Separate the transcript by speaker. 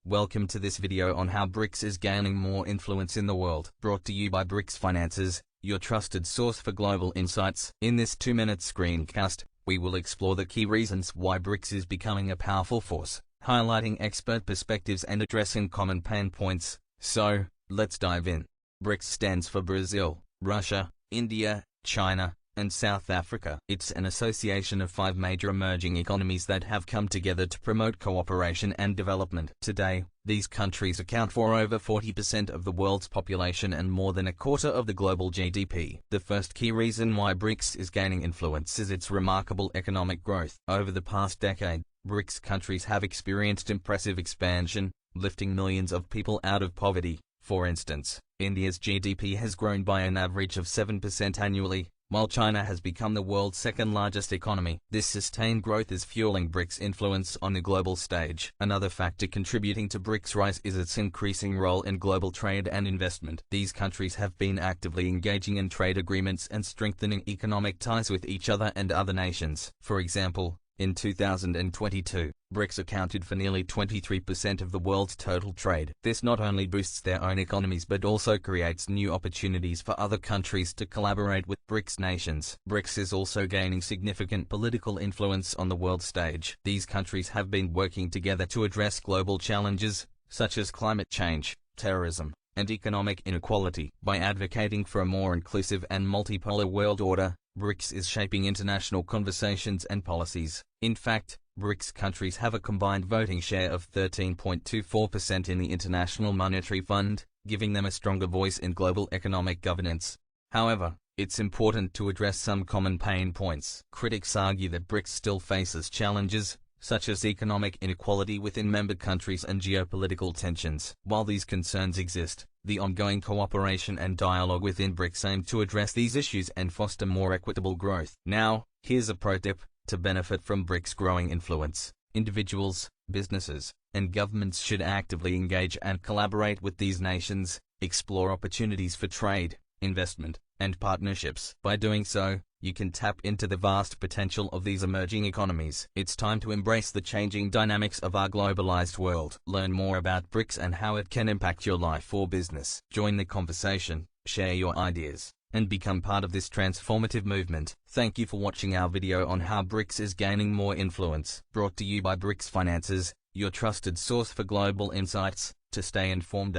Speaker 1: Welcome to this video on how BRICS is gaining more influence in the world. Brought to you by BRICS Finances, your trusted source for global insights. In this 2-minute screencast, we will explore the key reasons why BRICS is becoming a powerful force, highlighting expert perspectives and addressing common pain points. So, let's dive in. BRICS stands for Brazil, Russia, India, China, and South Africa. It's an association of 5 major emerging economies that have come together to promote cooperation and development. Today, these countries account for over 40% of the world's population and more than a quarter of the global GDP. The first key reason why BRICS is gaining influence is its remarkable economic growth. Over the past decade, BRICS countries have experienced impressive expansion, lifting millions of people out of poverty. For instance, India's GDP has grown by an average of 7% annually, while China has become the world's second-largest economy. This sustained growth is fueling BRICS' influence on the global stage. Another factor contributing to BRICS' rise is its increasing role in global trade and investment. These countries have been actively engaging in trade agreements and strengthening economic ties with each other and other nations. For example, in 2022, BRICS accounted for nearly 23% of the world's total trade. This not only boosts their own economies but also creates new opportunities for other countries to collaborate with BRICS nations. BRICS is also gaining significant political influence on the world stage. These countries have been working together to address global challenges, such as climate change, terrorism, and economic inequality. By advocating for a more inclusive and multipolar world order, BRICS is shaping international conversations and policies. In fact, BRICS countries have a combined voting share of 13.24% in the International Monetary Fund, giving them a stronger voice in global economic governance. However, it's important to address some common pain points. Critics argue that BRICS still faces challenges, such as economic inequality within member countries and geopolitical tensions. While these concerns exist, the ongoing cooperation and dialogue within BRICS aim to address these issues and foster more equitable growth. Now, here's a pro tip. To benefit from BRICS' growing influence, individuals, businesses, and governments should actively engage and collaborate with these nations, explore opportunities for trade, investment, and partnerships. By doing so, you can tap into the vast potential of these emerging economies. It's time to embrace the changing dynamics of our globalized world. Learn more about BRICS and how it can impact your life or business. Join the conversation, share your ideas, and become part of this transformative movement. Thank you for watching our video on how BRICS is gaining more influence. Brought to you by BRICS Finances, your trusted source for global insights. To stay informed,